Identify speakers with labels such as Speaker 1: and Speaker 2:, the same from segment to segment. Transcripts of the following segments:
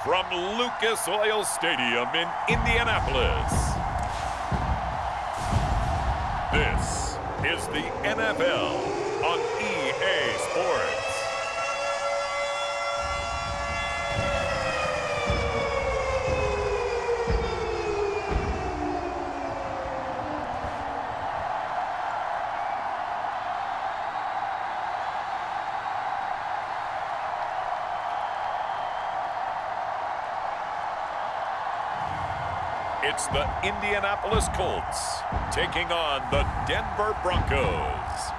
Speaker 1: from Lucas Oil Stadium in Indianapolis. This is the NFL on EA Sports. It's the Indianapolis Colts taking on the Denver Broncos.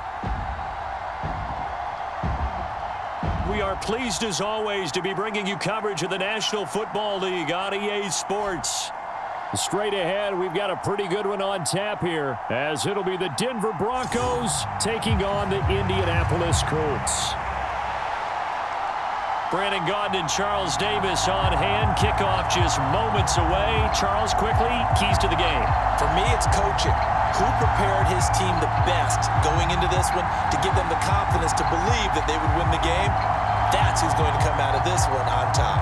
Speaker 2: We are pleased as always to be bringing you coverage of the National Football League on EA Sports. Straight ahead, we've got a pretty good one on tap here, as it'll be the Denver Broncos taking on the Indianapolis Colts. Brandon Gaudin and Charles Davis on hand. Kickoff just moments away. Charles, quickly, keys to the game.
Speaker 3: For me, it's coaching. Who prepared his team the best going into this one to give them the confidence to believe that they would win the game? That's who's going to come out of this one on top.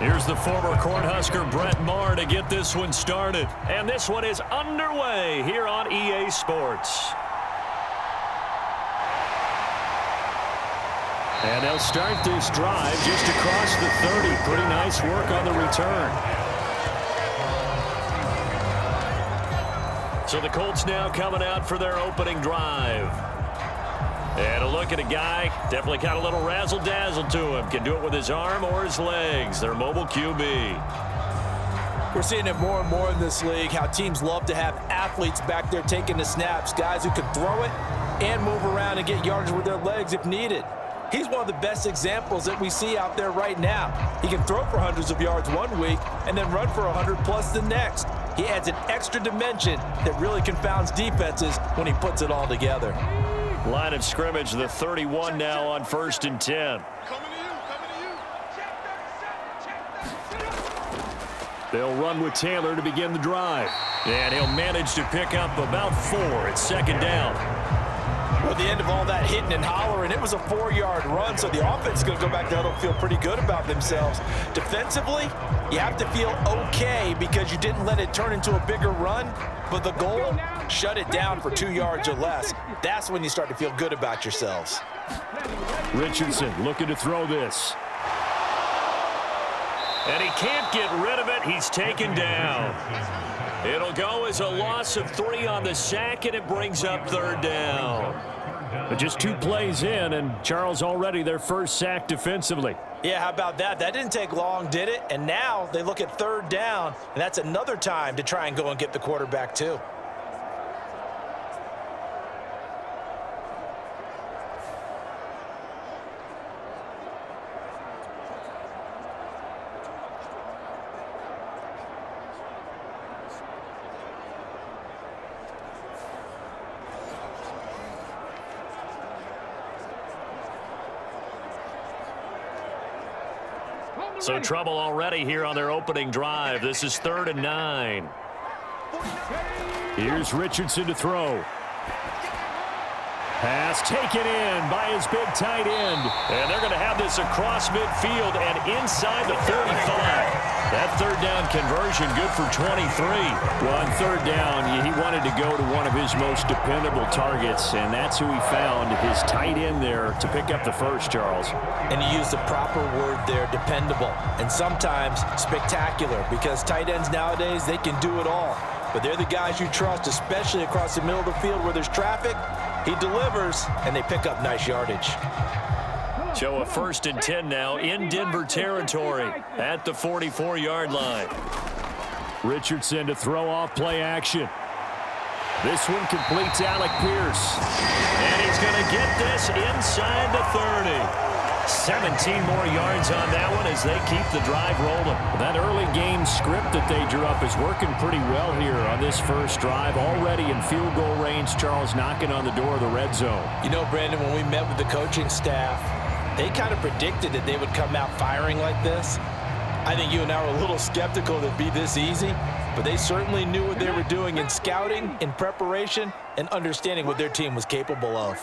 Speaker 2: Here's the former Cornhusker Brett Maher to get this one started. And this one is underway here on EA Sports. And they'll start this drive just across the 30. Pretty nice work on the return. So the Colts now coming out for their opening drive. And a look at a guy, definitely got a little razzle-dazzle to him. Can do it with his arm or his legs. Their mobile QB.
Speaker 3: We're seeing it more and more in this league, how teams love to have athletes back there taking the snaps, guys who can throw it and move around and get yardage with their legs if needed. He's one of the best examples that we see out there right now. He can throw for hundreds of yards one week and then run for 100+ the next. He adds an extra dimension that really confounds defenses when he puts it all together.
Speaker 2: Line of scrimmage, the 31 now on 1st and 10. They'll run with Taylor to begin the drive. And he'll manage to pick up about 4 at 2nd down.
Speaker 3: Well, at the end of all that hitting and hollering, it was a 4-yard run, so the offense is going to go back there and feel pretty good about themselves. Defensively, you have to feel okay because you didn't let it turn into a bigger run, but the goal, shut it down for 2 yards or less. That's when you start to feel good about yourselves.
Speaker 2: Richardson looking to throw this. And he can't get rid of it. He's taken down. It'll go as a loss of 3 on the sack, and it brings up 3rd down. But just 2 plays in, and Charles already their first sack defensively.
Speaker 3: Yeah, how about that? That didn't take long, did it? And now they look at 3rd down, and that's another time to try and go and get the quarterback too.
Speaker 2: So trouble already here on their opening drive. This is 3rd and 9. Here's Richardson to throw. Pass taken in by his big tight end. And they're going to have this across midfield and inside the 35. That 3rd down conversion good for 23. Well, on 3rd down, he wanted to go to one of his most dependable targets, and that's who he found, his tight end there, to pick up the first, Charles.
Speaker 3: And he used the proper word there, dependable, and sometimes spectacular, because tight ends nowadays, they can do it all. But they're the guys you trust, especially across the middle of the field where there's traffic. He delivers, and they pick up nice yardage.
Speaker 2: So a 1st and 10 now in Denver territory at the 44-yard line. Richardson to throw off play action. This one completes Alec Pierce. And he's going to get this inside the 30. 17 more yards on that one as they keep the drive rolling. That early game script that they drew up is working pretty well here on this first drive. Already in field goal range, Charles knocking on the door of the red zone.
Speaker 3: You know, Brandon, when we met with the coaching staff, they kind of predicted that they would come out firing like this. I think you and I were a little skeptical that it'd be this easy, but they certainly knew what they were doing in scouting, in preparation, and understanding what their team was capable of.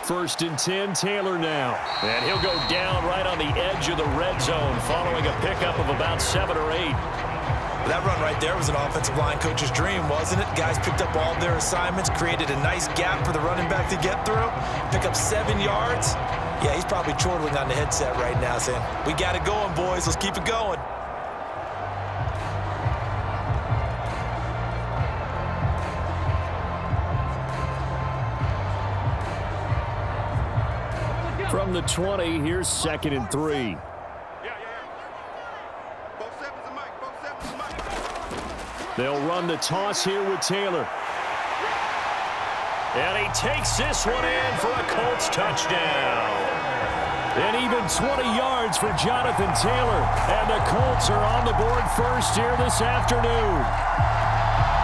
Speaker 2: 1st and 10, Taylor now. And he'll go down right on the edge of the red zone following a pickup of about 7 or 8.
Speaker 3: That run right there was an offensive line coach's dream, wasn't it? Guys picked up all their assignments, created a nice gap for the running back to get through, pick up 7 yards. Yeah, he's probably chortling on the headset right now saying, we got it going, boys. Let's keep it going.
Speaker 2: From the 20, here's 2nd and 3. They'll run the toss here with Taylor. And he takes this one in for a Colts touchdown. And even 20 yards for Jonathan Taylor. And the Colts are on the board first here this afternoon.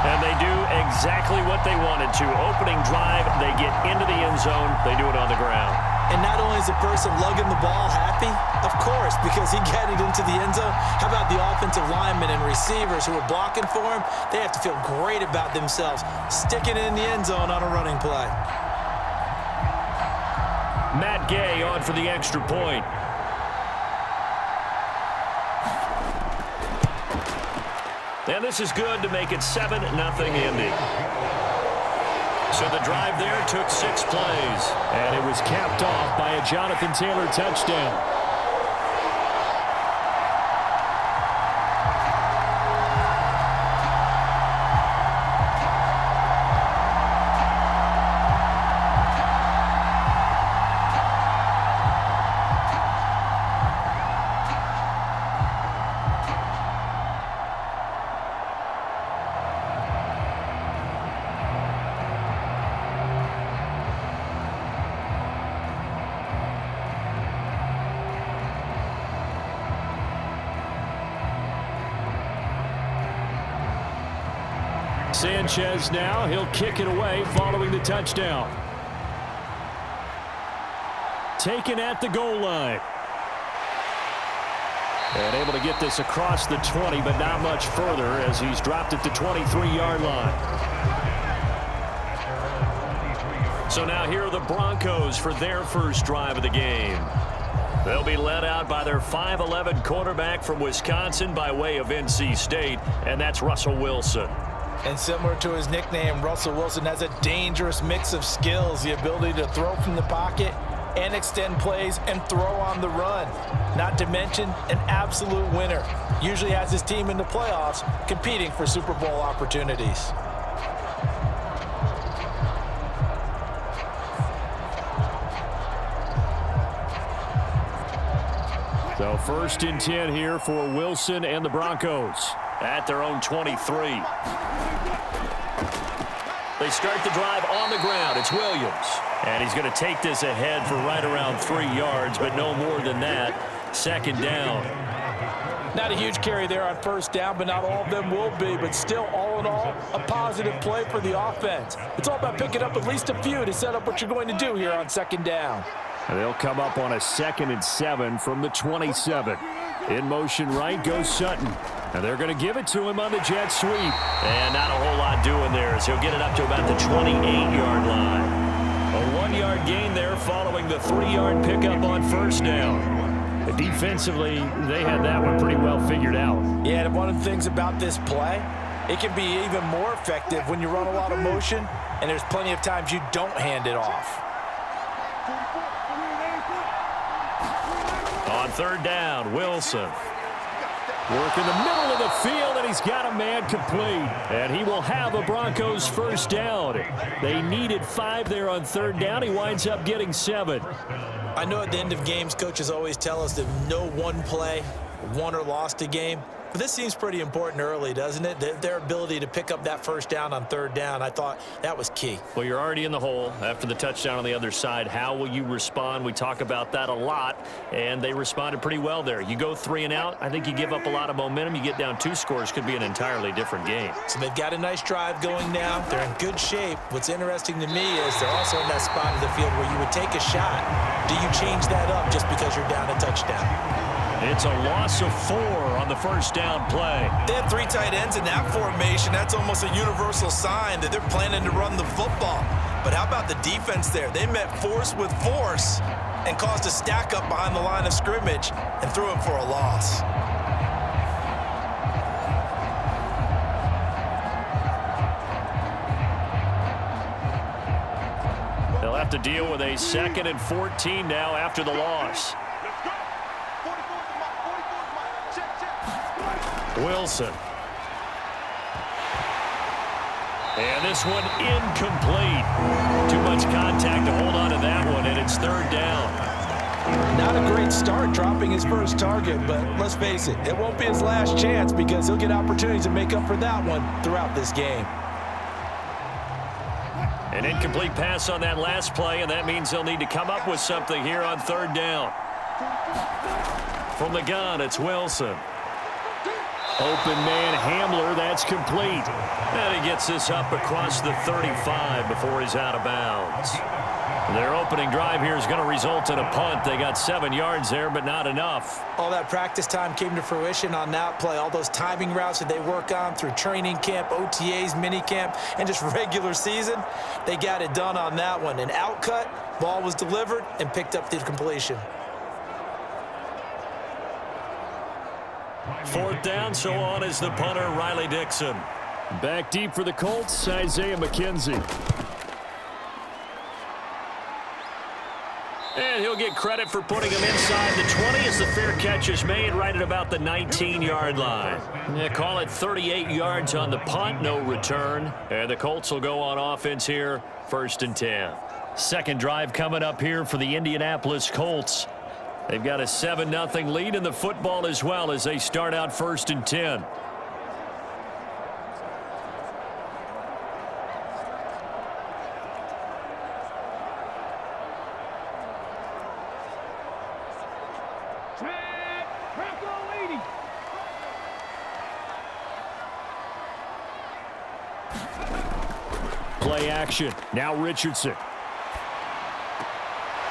Speaker 2: And they do exactly what they wanted to. Opening drive, they get into the end zone. They do it on the ground.
Speaker 3: And not only is the person lugging the ball happy, of course, because he got it into the end zone. How about the offensive linemen and receivers who are blocking for him? They have to feel great about themselves, sticking it in the end zone on a running play.
Speaker 2: Matt Gay on for the extra point. And this is good to make it 7-0 Indy. So the drive there took 6 plays. And it was capped off by a Jonathan Taylor touchdown. Sanchez now, he'll kick it away following the touchdown. Taken at the goal line. And able to get this across the 20, but not much further as he's dropped it to 23-yard line. So now here are the Broncos for their first drive of the game. They'll be led out by their 5'11" quarterback from Wisconsin by way of NC State, and that's Russell Wilson.
Speaker 3: And similar to his nickname, Russell Wilson has a dangerous mix of skills, the ability to throw from the pocket and extend plays and throw on the run. Not to mention an absolute winner. Usually has his team in the playoffs competing for Super Bowl opportunities.
Speaker 2: So 1st and 10 here for Wilson and the Broncos at their own 23. They start the drive on the ground. It's Williams. And he's going to take this ahead for right around 3 yards, but no more than that. 2nd down.
Speaker 3: Not a huge carry there on 1st down, but not all of them will be. But still, all in all, a positive play for the offense. It's all about picking up at least a few to set up what you're going to do here on 2nd down.
Speaker 2: And they'll come up on a 2nd and 7 from the 27. In motion right goes Sutton. And they're going to give it to him on the jet sweep. And not a whole lot doing there as he'll get it up to about the 28-yard line. A 1-yard gain there following the 3-yard pickup on 1st down. Defensively, they had that one pretty well figured out.
Speaker 3: Yeah, and one of the things about this play, it can be even more effective when you run a lot of motion, and there's plenty of times you don't hand it off.
Speaker 2: On 3rd down, Wilson. Work in the middle of the field, and he's got a man complete. And he will have a Broncos 1st down. They needed 5 there on 3rd down. He winds up getting 7.
Speaker 3: I know at the end of games, coaches always tell us that no one play won or lost a game. But this seems pretty important early, doesn't it? Their ability to pick up that first down on third down, I thought that was key.
Speaker 2: Well, you're already in the hole after the touchdown on the other side. How will you respond? We talk about that a lot, and they responded pretty well there. You go 3 and out, I think you give up a lot of momentum. You get down 2 scores, could be an entirely different game.
Speaker 3: So they've got a nice drive going now. They're in good shape. What's interesting to me is they're also in that spot of the field where you would take a shot. Do you change that up just because you're down a touchdown?
Speaker 2: It's a loss of 4 on the first down play.
Speaker 3: They had 3 tight ends in that formation. That's almost a universal sign that they're planning to run the football. But how about the defense there? They met force with force and caused a stack up behind the line of scrimmage and threw him for a loss.
Speaker 2: They'll have to deal with a 2nd and 14 now after the loss. Wilson. And this one incomplete. Too much contact to hold on to that one, and it's 3rd down.
Speaker 3: Not a great start dropping his first target, but let's face it, it won't be his last chance because he'll get opportunities to make up for that one throughout this game.
Speaker 2: An incomplete pass on that last play, and that means they'll need to come up with something here on 3rd down. From the gun, it's Wilson. Open man Hamler, that's complete. And he gets this up across the 35 before he's out of bounds. Their opening drive here is going to result in a punt. They got 7 yards there, but not enough.
Speaker 3: All that practice time came to fruition on that play. All those timing routes that they work on through training camp, OTAs, minicamp, and just regular season, they got it done on that one. An outcut, ball was delivered, and picked up the completion.
Speaker 2: 4th down, so on is the punter, Riley Dixon.
Speaker 4: Back deep for the Colts, Isaiah McKenzie.
Speaker 2: And he'll get credit for putting him inside the 20 as the fair catch is made right at about the 19-yard line. They call it 38 yards on the punt, no return. And the Colts will go on offense here, 1st and 10. Second drive coming up here for the Indianapolis Colts. They've got a 7-0 lead in the football as well as they start out 1st and 10.
Speaker 4: Play action. Now Richardson.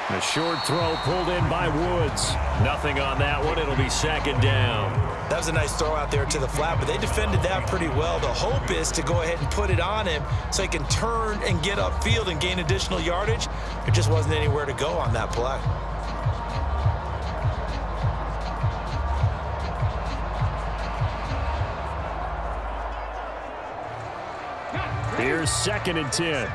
Speaker 4: A short throw pulled in by Woods.
Speaker 2: Nothing on that one. It'll be 2nd down.
Speaker 3: That was a nice throw out there to the flat, but they defended that pretty well. The hope is to go ahead and put it on him so he can turn and get upfield and gain additional yardage. There just wasn't anywhere to go on that play.
Speaker 4: Here's 2nd and 10.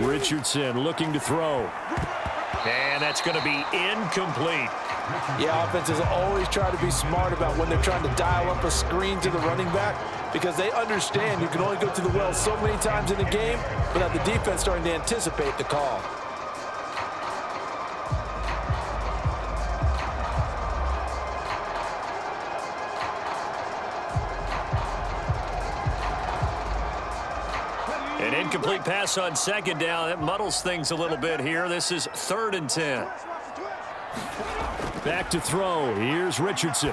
Speaker 4: Richardson looking to throw.
Speaker 2: And that's going to be incomplete.
Speaker 3: Yeah, offenses always try to be smart about when they're trying to dial up a screen to the running back because they understand you can only go to the well so many times in the game without the defense starting to anticipate the call.
Speaker 2: An incomplete pass on 2nd down. That muddles things a little bit here. This is 3rd and 10.
Speaker 4: Back to throw. Here's Richardson.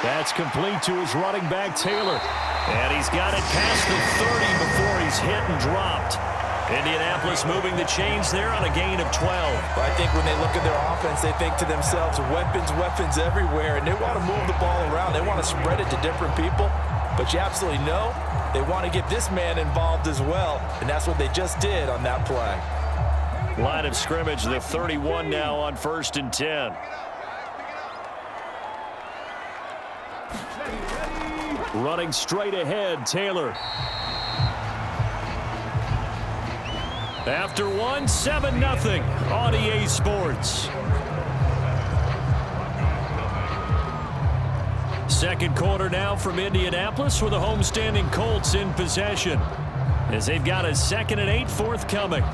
Speaker 4: That's complete to his running back, Taylor.
Speaker 2: And he's got it past the 30 before he's hit and dropped. Indianapolis moving the chains there on a gain of 12.
Speaker 3: But I think when they look at their offense, they think to themselves, weapons everywhere, and they want to move the ball around. They want to spread it to different people. But you absolutely know they want to get this man involved as well, and that's what they just did on that play.
Speaker 2: Line of scrimmage, the 31 now on 1st and 10.
Speaker 4: Running straight ahead, Taylor.
Speaker 2: After one, 7-0 on EA Sports. Second quarter now from Indianapolis with the homestanding Colts in possession as they've got a 2nd and 8 forthcoming.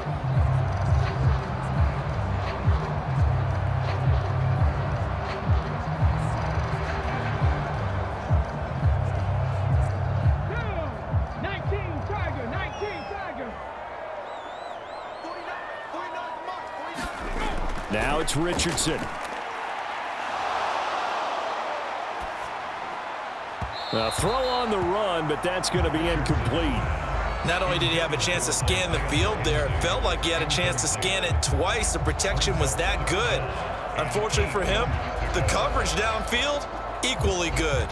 Speaker 4: Now it's Richardson. A throw on the run, but that's going to be incomplete.
Speaker 3: Not only did he have a chance to scan the field there, it felt like he had a chance to scan it twice. The protection was that good. Unfortunately for him, the coverage downfield, equally good.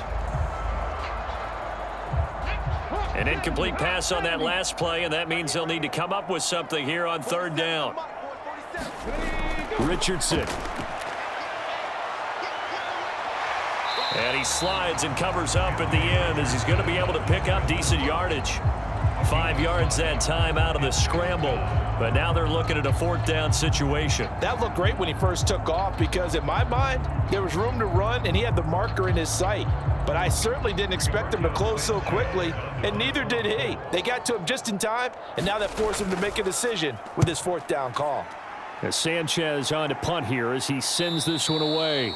Speaker 2: An incomplete pass on that last play, and that means they'll need to come up with something here on third down.
Speaker 4: Richardson.
Speaker 2: And he slides and covers up at the end as he's going to be able to pick up decent yardage. 5 yards that time out of the scramble. But now they're looking at a fourth down situation.
Speaker 3: That looked great when he first took off because in my mind, there was room to run and he had the marker in his sight. But I certainly didn't expect him to close so quickly, and neither did he. They got to him just in time, and now that forced him to make a decision with his fourth down call.
Speaker 4: As Sanchez on to punt here as he sends this one away.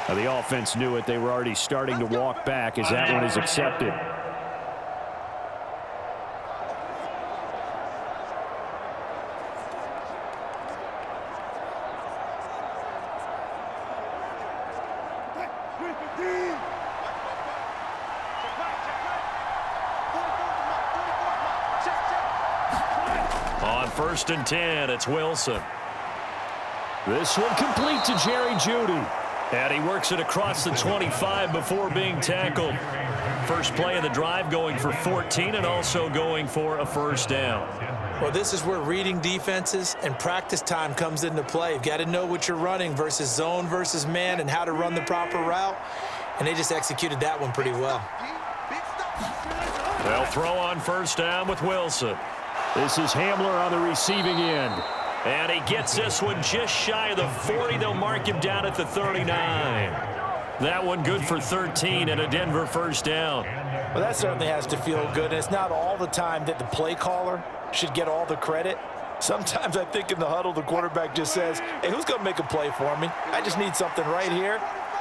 Speaker 4: Now the offense knew it. They were already starting to walk back as that one is accepted.
Speaker 2: On 1st and 10, it's Wilson.
Speaker 4: This one complete to Jerry Jeudy.
Speaker 2: And he works it across the 25 before being tackled. First play of the drive going for 14 and also going for a first down.
Speaker 3: Well, this is where reading defenses and practice time comes into play. You've got to know what you're running versus zone versus man and how to run the proper route. And they just executed that one pretty well.
Speaker 2: They'll throw on first down with Wilson.
Speaker 4: This is Hamler on the receiving end.
Speaker 2: And he gets this one just shy of the 40. They'll mark him down at the 39. That one good for 13 and a Denver first down.
Speaker 3: Well, that certainly has to feel good. And it's not all the time that the play caller should get all the credit. Sometimes I think in the huddle, the quarterback just says, hey, who's going to make a play for me? I just need something right here.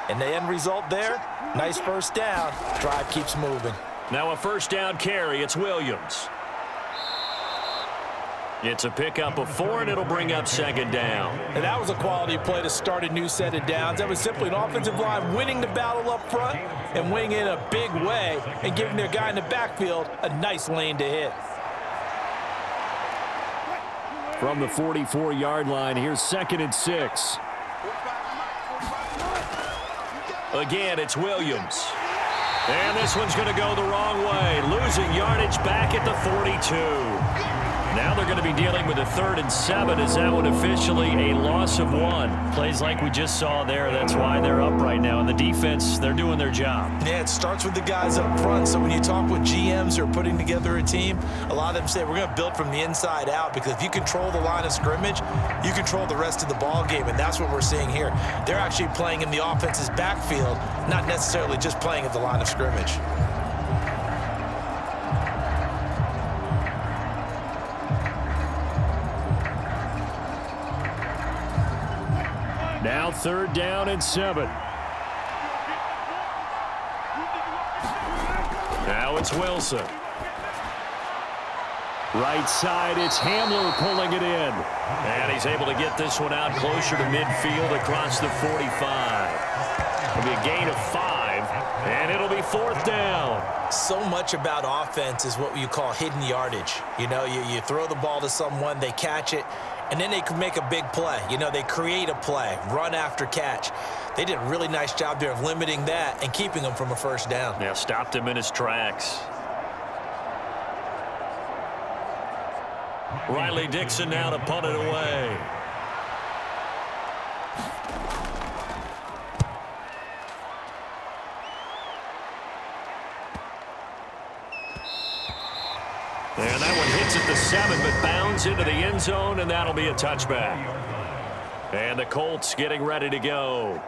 Speaker 3: And the end result there, nice first down. Drive keeps moving.
Speaker 2: Now a first down carry. It's Williams. It's a pickup of 4, and it'll bring up second down.
Speaker 3: And that was a quality play to start a new set of downs. That was simply an offensive line winning the battle up front and winning in a big way and giving their guy in the backfield a nice lane to hit.
Speaker 4: From the 44-yard line, here's 2nd and 6.
Speaker 2: Again, it's Williams. And this one's going to go the wrong way, losing yardage back at the 42. Now they're going to be dealing with a 3rd and 7. Is that one officially a loss of 1? Plays like we just saw there. That's why they're up right now. And the defense, they're doing their job.
Speaker 3: Yeah, it starts with the guys up front. So when you talk with GMs who are putting together a team, a lot of them say we're going to build from the inside out because if you control the line of scrimmage, you control the rest of the ball game. And that's what we're seeing here. They're actually playing in the offense's backfield, not necessarily just playing at the line of scrimmage.
Speaker 4: Now 3rd down and 7.
Speaker 2: Now it's Wilson.
Speaker 4: Right side, it's Hamler pulling it in.
Speaker 2: And he's able to get this one out closer to midfield across the 45. It'll be a gain of 5, and it'll be 4th down.
Speaker 3: So much about offense is what you call hidden yardage. You know, you throw the ball to someone, they catch it, and then they can make a big play. You know, they create a play, run after catch. They did a really nice job there of limiting that and keeping him from a first down.
Speaker 2: Yeah, stopped him in his tracks. Riley Dixon now to punt it away. And that one hits at the 7, but bounds into the end zone, and that'll be a touchback. And the Colts getting ready to go.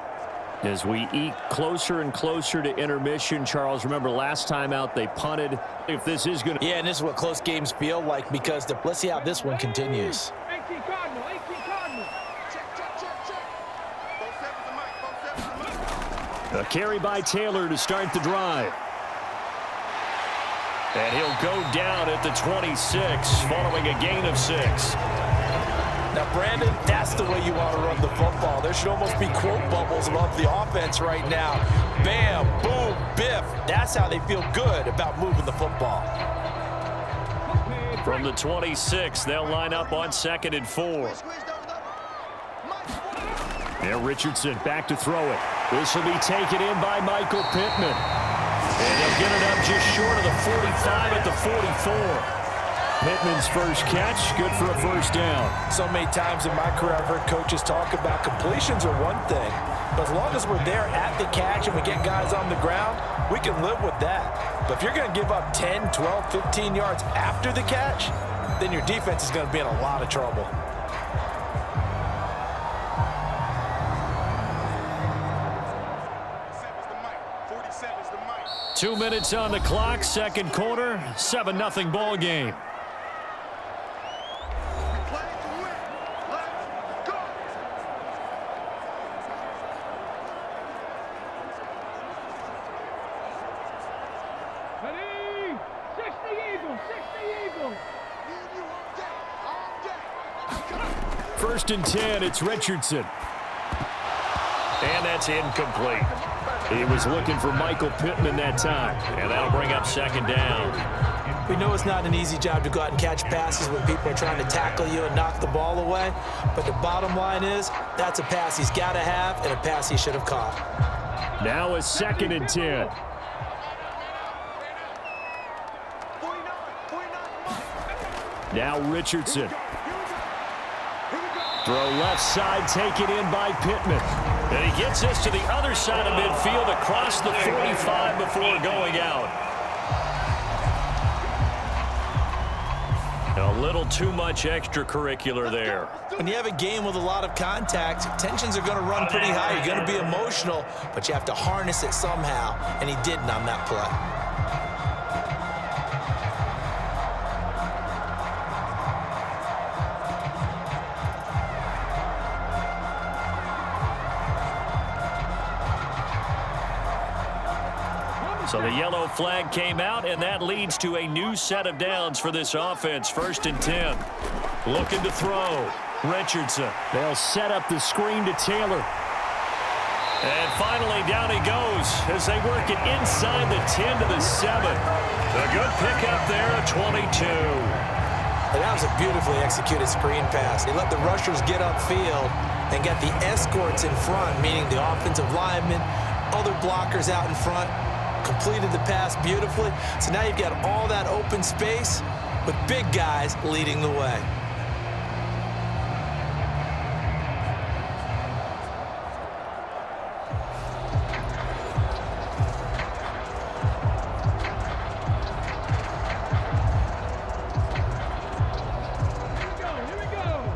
Speaker 4: As we eke closer and closer to intermission, Charles, remember last time out they punted. If this is going to...
Speaker 3: Yeah, and this is what close games feel like because let's see how this one continues.
Speaker 4: A carry by Taylor to start the drive.
Speaker 2: And he'll go down at the 26 following a gain of 6.
Speaker 3: Now, Brandon, that's the way you want to run the football. There should almost be quote bubbles above the offense right now. Bam, boom, biff. That's how they feel good about moving the football.
Speaker 2: From the 26, they'll line up on 2nd and 4. Now Richardson back to throw it. This will be taken in by Michael Pittman. And he'll get it up just short of the 45 at the 44. Pittman's first catch, good for a first down.
Speaker 3: So many times in my career, I've heard coaches talk about completions are one thing, but as long as we're there at the catch and we get guys on the ground, we can live with that. But if you're going to give up 10, 12, 15 yards after the catch, then your defense is going to be in a lot of trouble.
Speaker 2: Two minutes on the clock, second quarter, 7-0 ball game. First and 10, it's Richardson. And that's incomplete. He was looking for Michael Pittman that time, and that'll bring up 2nd down.
Speaker 3: We know it's not an easy job to go out and catch passes when people are trying to tackle you and knock the ball away, but the bottom line is that's a pass he's got to have and a pass he should have caught.
Speaker 2: Now a 2nd and 10. Now Richardson. Throw left side, taken in by Pittman. And he gets this to the other side of midfield across the 45 before going out. A little too much extracurricular there.
Speaker 3: When you have a game with a lot of contact, tensions are going to run pretty high. You're going to be emotional, but you have to harness it somehow, and he didn't on that play.
Speaker 2: So the yellow flag came out, and that leads to a new set of downs for this offense. 1st and 10. Looking to throw. Richardson. They'll set up the screen to Taylor. And finally, down he goes as they work it inside the 10 to the 7. A good pickup there at 22.
Speaker 3: And that was a beautifully executed screen pass. They let the rushers get upfield and got the escorts in front, meaning the offensive linemen, other blockers out in front. Completed the pass beautifully. So now you've got all that open space with big guys leading the way.
Speaker 5: Here we go.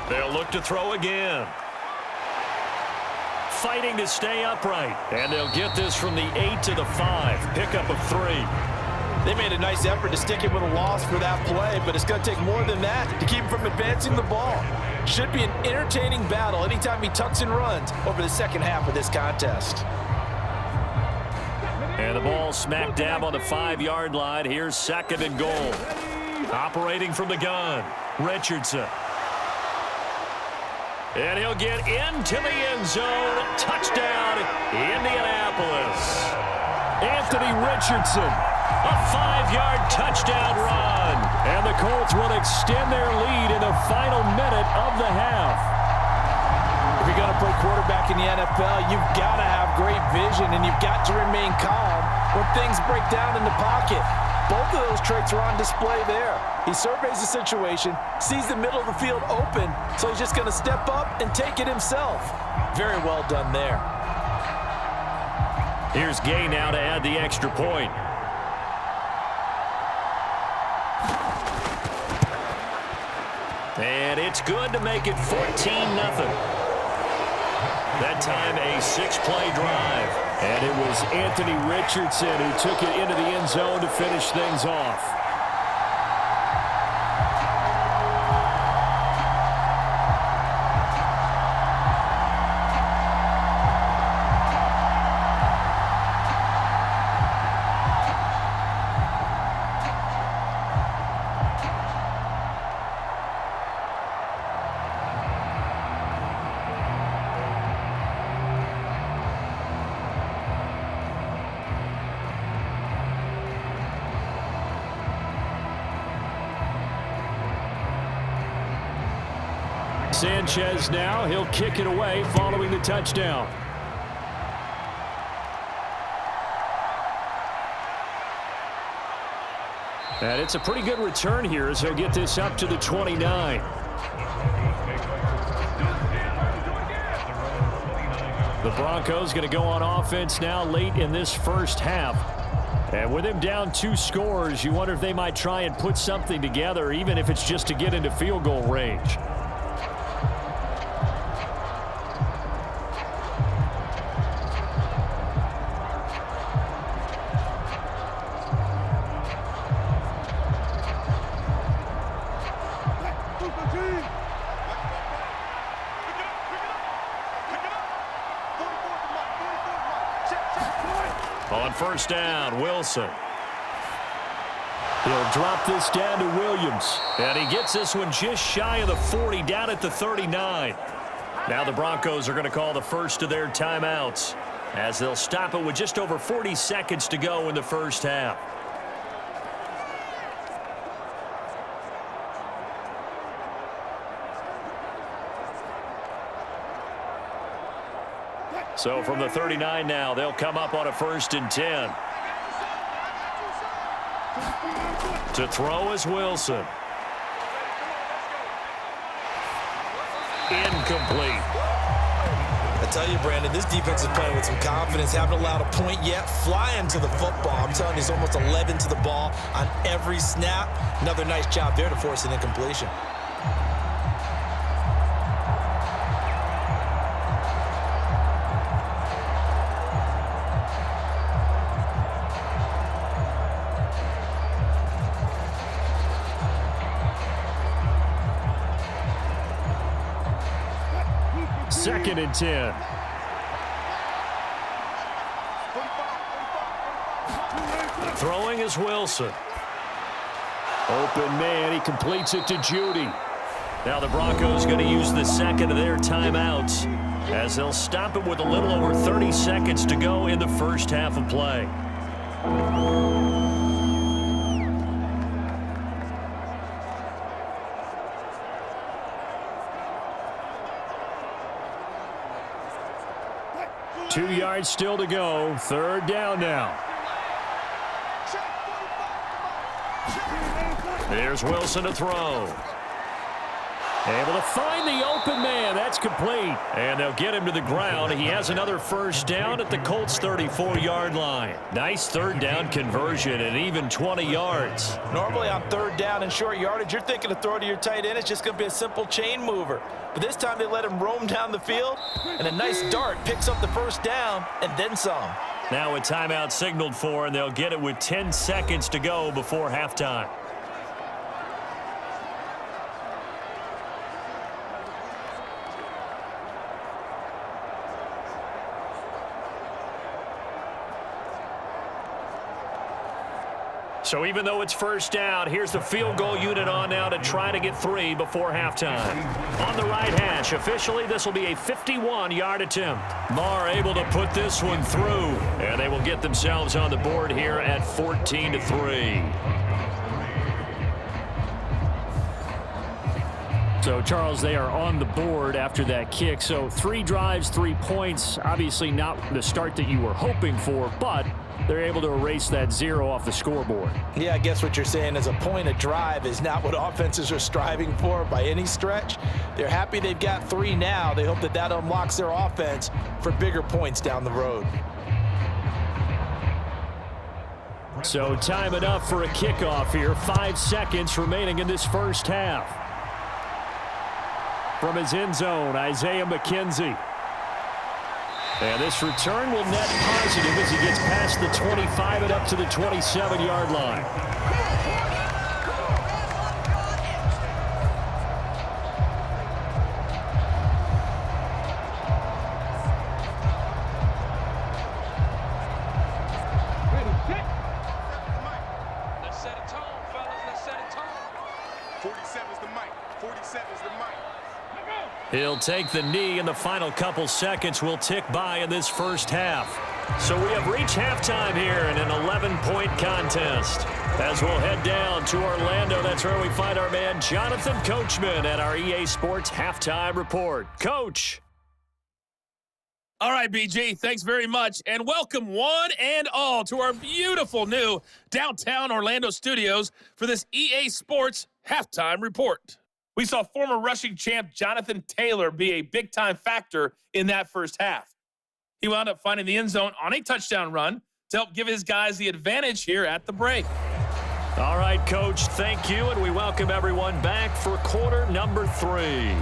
Speaker 2: They'll look to throw again. Fighting to stay upright. And they'll get this from the 8 to the 5. Pickup of 3.
Speaker 3: They made a nice effort to stick him with a loss for that play, but it's going to take more than that to keep him from advancing the ball. Should be an entertaining battle anytime he tucks and runs over the second half of this contest.
Speaker 2: And the ball smack dab on the 5-yard line. Here's 2nd and goal. Operating from the gun, Richardson. And he'll get into the end zone. Touchdown, Indianapolis. Anthony Richardson, a 5-yard touchdown run. And the Colts will extend their lead in the final minute of the half.
Speaker 3: If you're going to play quarterback in the NFL, you've got to have great vision, and you've got to remain calm when things break down in the pocket. Both of those traits are on display there. He surveys the situation, sees the middle of the field open, so he's just going to step up and take it himself. Very well done there.
Speaker 2: Here's Gay now to add the extra point. And it's good to make it 14-0. That time a 6-play drive. And it was Anthony Richardson who took it into the end zone to finish things off. Sanchez now. He'll kick it away following the touchdown. And it's a pretty good return here as he'll get this up to the 29. The Broncos going to go on offense now late in this first half. And with him down 2 scores, you wonder if they might try and put something together, even if it's just to get into field goal range. On first down, Wilson. He'll drop this down to Williams. And he gets this one just shy of the 40, down at the 39. Now the Broncos are going to call the first of their timeouts as they'll stop it with just over 40 seconds to go in the first half. So from the 39 now, they'll come up on a 1st and 10. To throw is Wilson. Incomplete.
Speaker 3: I tell you, Brandon, this defense is playing with some confidence. Haven't allowed a point yet. Flying to the football. I'm telling you, it's almost 11 to the ball on every snap. Another nice job there to force an incompletion.
Speaker 2: Second and 10. Throwing is Wilson. Open man. He completes it to Judy. Now the Broncos going to use the second of their timeouts as they'll stop it with a little over 30 seconds to go in the first half of play. Two yards still to go. Third down now. There's Wilson to throw. Able to find the open man. That's complete. And they'll get him to the ground. He has another first down at the Colts' 34-yard line. Nice third down conversion and even 20 yards.
Speaker 3: Normally on third down and short yardage, you're thinking to throw to your tight end. It's just going to be a simple chain mover. But this time they let him roam down the field, and a nice dart picks up the first down and then some.
Speaker 2: Now a timeout signaled for, and they'll get it with 10 seconds to go before halftime. So even though it's first down, here's the field goal unit on now to try to get 3 before halftime. On the right hash, officially this will be a 51-yard attempt. Marr able to put this one through, and they will get themselves on the board here at 14-3. So, Charles, they are on the board after that kick. So 3 drives, 3 points. Obviously not the start that you were hoping for, but they're able to erase that 0 off the scoreboard.
Speaker 3: Yeah, I guess what you're saying is a point a drive is not what offenses are striving for by any stretch. They're happy they've got 3 now. They hope that that unlocks their offense for bigger points down the road.
Speaker 2: So time enough for a kickoff here. 5 seconds remaining in this first half. From his end zone, Isaiah McKenzie. And this return will net positive as he gets past the 25 and up to the 27-yard line.
Speaker 5: Let's set a tone, fellas. Let's set a tone.
Speaker 6: 47's the mic. 47's the mic.
Speaker 2: He'll take the knee, and the final couple seconds will tick by in this first half. So we have reached halftime here in an 11-point contest. As we'll head down to Orlando, that's where we find our man Jonathan Coachman at our EA Sports Halftime Report. Coach.
Speaker 6: All right, BG, thanks very much, and welcome one and all to our beautiful new downtown Orlando studios for this EA Sports Halftime Report. We saw former rushing champ Jonathan Taylor be a big-time factor in that first half. He wound up finding the end zone on a touchdown run to help give his guys the advantage here at the break.
Speaker 2: All right, Coach, thank you, and we welcome everyone back for quarter number 3.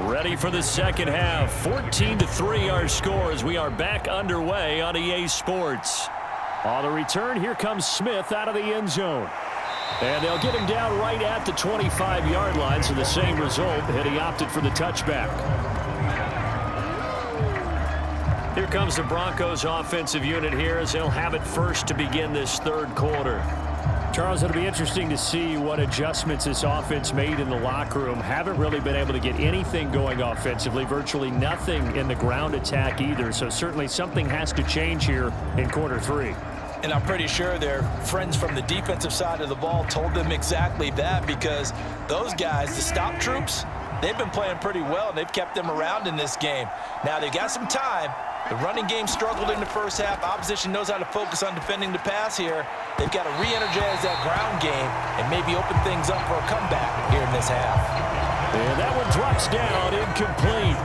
Speaker 2: Ready for the second half. 14-3 our score as we are back underway on EA Sports. On the return, here comes Smith out of the end zone. And they'll get him down right at the 25-yard line, so the same result, and he opted for the touchback. Here comes the Broncos offensive unit here as they'll have it first to begin this third quarter. Charles, it'll be interesting to see what adjustments this offense made in the locker room. Haven't really been able to get anything going offensively, virtually nothing in the ground attack either. So certainly something has to change here in quarter 3.
Speaker 3: And I'm pretty sure their friends from the defensive side of the ball told them exactly that, because those guys, the stop troops, they've been playing pretty well, and they've kept them around in this game. Now they've got some time. The running game struggled in the first half. Opposition knows how to focus on defending the pass here. They've got to re-energize that ground game and maybe open things up for a comeback here in this half.
Speaker 2: And that one drops down, incomplete.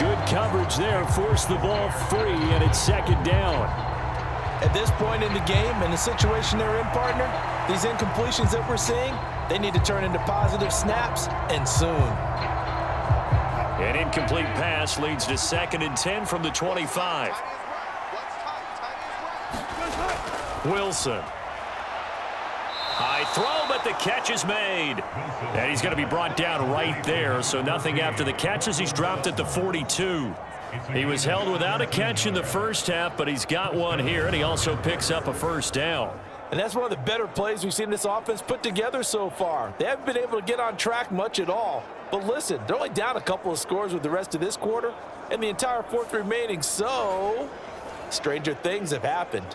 Speaker 2: Good coverage there, forced the ball free, and it's second down.
Speaker 3: At this point in the game and the situation they're in, partner, these incompletions that we're seeing, they need to turn into positive snaps, and soon.
Speaker 2: An incomplete pass leads to 2nd and 10 from the 25. Wilson. High throw, but the catch is made. And he's going to be brought down right there, so nothing after the catch as he's dropped at the 42. He was held without a catch in the first half, but he's got one here, and he also picks up a first down.
Speaker 3: And that's one of the better plays we've seen this offense put together so far. They haven't been able to get on track much at all. But listen, they're only down a couple of scores with the rest of this quarter and the entire fourth remaining, so stranger things have happened.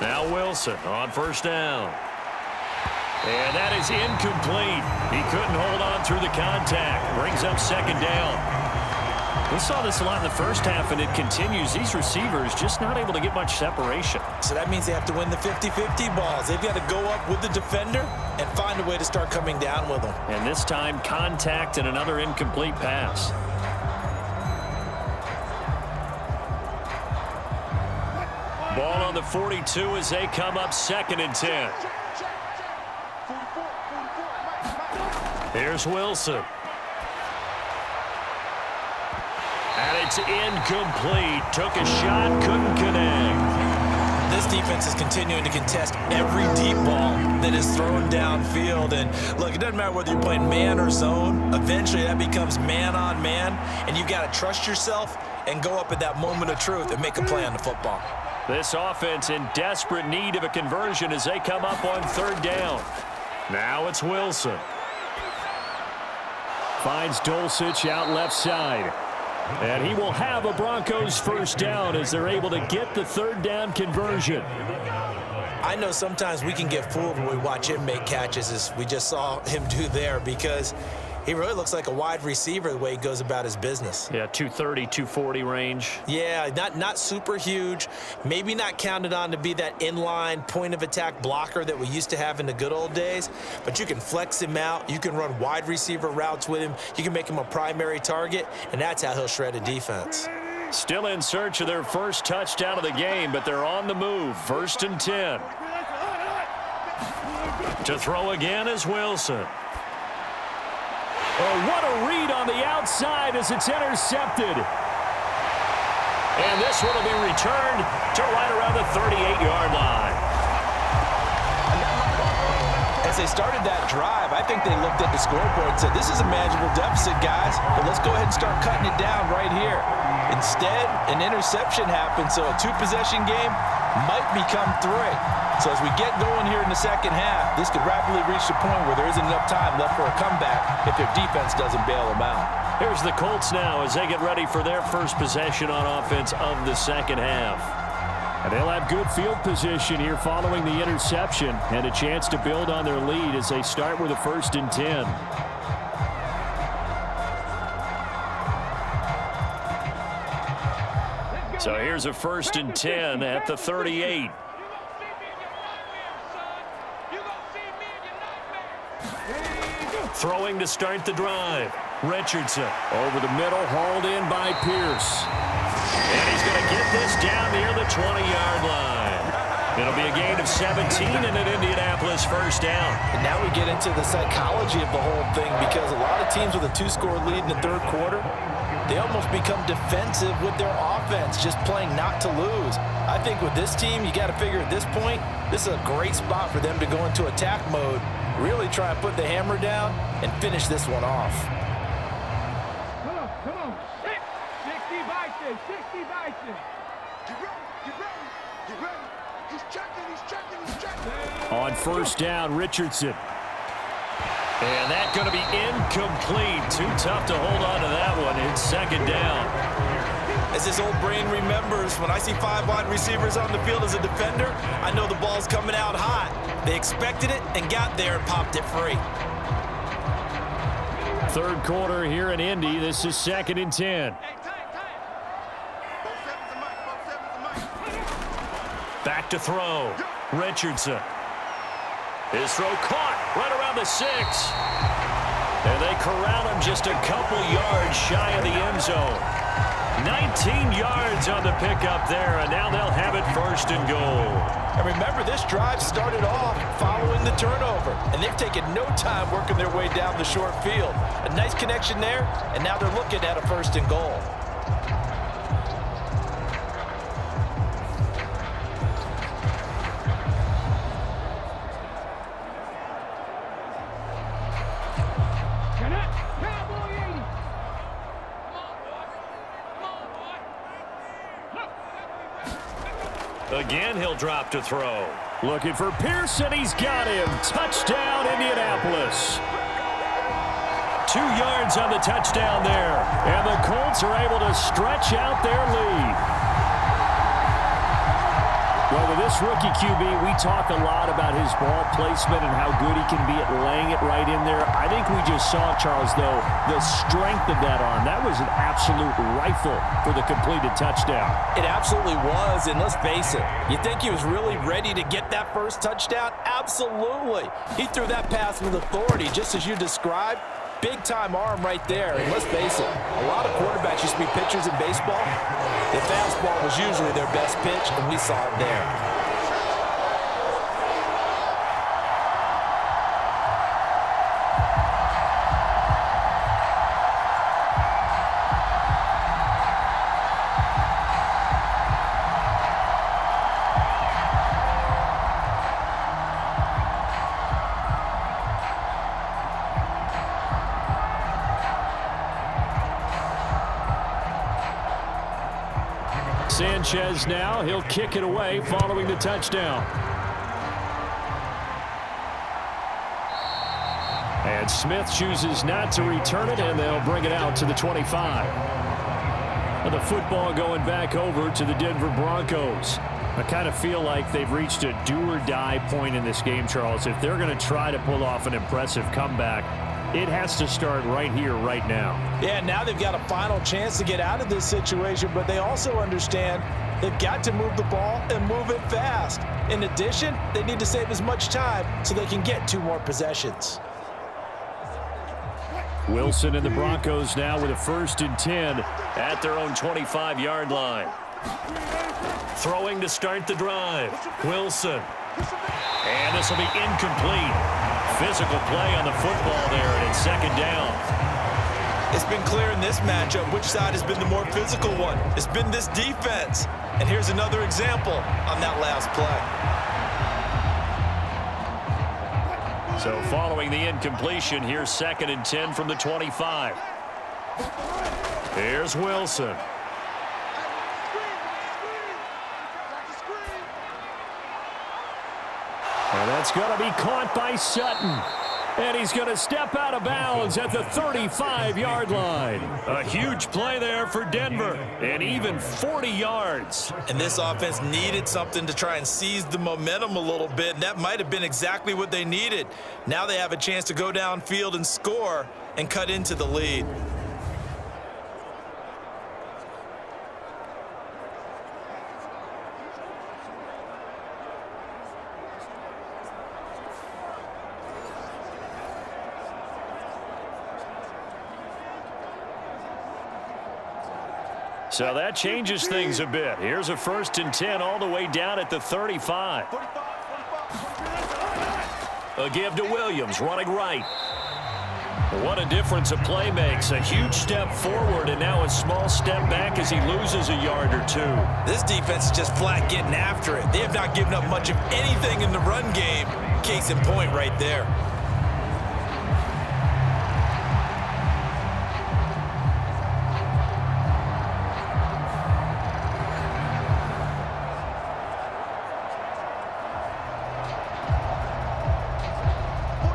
Speaker 2: Now Wilson on first down. And that is incomplete. He couldn't hold on through the contact. Brings up second down. We saw this a lot in the first half, and it continues. These receivers just not able to get much separation.
Speaker 3: So that means they have to win the 50-50 balls. They've got to go up with the defender and find a way to start coming down with them.
Speaker 2: And this time, contact and another incomplete pass. Ball on the 42 as they come up 2nd and 10. Here's Wilson. And it's incomplete. Took a shot, couldn't connect.
Speaker 3: This defense is continuing to contest every deep ball that is thrown downfield. And look, it doesn't matter whether you're playing man or zone. Eventually that becomes man on man, and you've got to trust yourself and go up at that moment of truth and make a play on the football.
Speaker 2: This offense in desperate need of a conversion as they come up on 3rd down. Now it's Wilson. Finds Dulcich out left side. And he will have a Broncos first down as they're able to get the 3rd down conversion.
Speaker 3: I know sometimes we can get fooled when we watch him make catches, as we just saw him do there, because He really looks like a wide receiver the way he goes about his business.
Speaker 2: Yeah, 230, 240 range.
Speaker 3: Yeah, not super huge. Maybe not counted on to be that inline point-of-attack blocker that we used to have in the good old days. But you can flex him out. You can run wide receiver routes with him. You can make him a primary target, and that's how he'll shred a defense.
Speaker 2: Still in search of their first touchdown of the game, but they're on the move. 1st and 10. To throw again is Wilson.
Speaker 4: Oh, what a read on the outside as it's intercepted.
Speaker 2: And this one will be returned to right around the 38-yard line.
Speaker 3: As they started that drive, I think they looked at the scoreboard and said, this is a manageable deficit, guys, but let's go ahead and start cutting it down right here. Instead, an interception happened, so a 2-possession game might become 3. So as we get going here in the second half, this could rapidly reach the point where there isn't enough time left for a comeback if their defense doesn't bail them out.
Speaker 2: Here's the Colts now as they get ready for their first possession on offense of the second half.
Speaker 4: And they'll have good field position here following the interception and a chance to build on their lead as they start with a 1st and 10.
Speaker 2: So here's a 1st and 10 at the 38. Throwing to start the drive. Richardson
Speaker 4: Over the middle, hauled in by Pierce.
Speaker 2: And he's going to get this down near the 20-yard line. It'll be a gain of 17 and an Indianapolis first down.
Speaker 3: And now we get into the psychology of the whole thing because a lot of teams with a 2-score lead in the third quarter, they almost become defensive with their offense, just playing not to lose. I think with this team, you got to figure at this point, this is a great spot for them to go into attack mode, really try and put the hammer down and finish this one off.
Speaker 5: Come on. 60 Bison. Get ready. He's checking.
Speaker 4: On 1st down, Richardson.
Speaker 2: And that's going to be incomplete. Too tough to hold on to that one. It's 2nd down.
Speaker 3: As his old brain remembers, when I see 5 wide receivers on the field as a defender, I know the ball's coming out hot. They expected it and got there and popped it free.
Speaker 4: 3rd quarter here in Indy. This is 2nd and 10.
Speaker 2: Back to throw. Richardson. His throw caught right around the 6. And they corral him just a couple yards shy of the end zone. 19 yards on the pickup there, and now they'll have it 1st and goal.
Speaker 3: And remember, this drive started off following the turnover, and they've taken no time working their way down the short field. A nice connection there, and now they're looking at a 1st and goal.
Speaker 2: Again, he'll drop to throw.
Speaker 4: Looking for Pierce, and he's got him. Touchdown, Indianapolis.
Speaker 2: 2 yards on the touchdown there.
Speaker 4: And the Colts are able to stretch out their lead. Well, with this rookie QB, we talk a lot about his ball placement and how good he can be at laying it right in there. I think we just saw, Charles, though, the strength of that arm. That was an absolute rifle for the completed touchdown.
Speaker 3: It absolutely was, and let's face it, you think he was really ready to get that first touchdown? Absolutely. He threw that pass with authority, just as you described. Big-time arm right there, and let's face it, a lot of quarterbacks used to be pitchers in baseball. The fastball was usually their best pitch, and we saw it there.
Speaker 4: Sanchez now, he'll kick it away following the touchdown. And Smith chooses not to return it, and they'll bring it out to the 25. And the football going back over to the Denver Broncos. I kind of feel like they've reached a do-or-die point in this game, Charles. If they're going to try to pull off an impressive comeback, it has to start right here, right now.
Speaker 3: Yeah, now they've got a final chance to get out of this situation, but they also understand they've got to move the ball and move it fast. In addition, they need to save as much time so they can get 2 more possessions.
Speaker 2: Wilson and the Broncos now with a 1st and 10 at their own 25-yard line. Throwing to start the drive. Wilson. And this will be incomplete. Physical play on the football there, and it's 2nd down.
Speaker 3: It's been clear in this matchup which side has been the more physical one. It's been this defense. And here's another example on that last play.
Speaker 2: So following the incompletion, here's 2nd and 10 from the 25. Here's Wilson.
Speaker 4: And that's going to be caught by Sutton. And he's going to step out of bounds at the 35-yard line.
Speaker 2: A huge play there for Denver, and even 40 yards.
Speaker 3: And this offense needed something to try and seize the momentum a little bit, and that might have been exactly what they needed. Now they have a chance to go downfield and score and cut into the lead.
Speaker 2: So that changes things a bit. Here's a 1st and 10 all the way down at the 35. A give to Williams, running right. What a difference a play makes. A huge step forward and now a small step back as he loses a yard or 2.
Speaker 3: This defense is just flat getting after it. They have not given up much of anything in the run game. Case in point right there.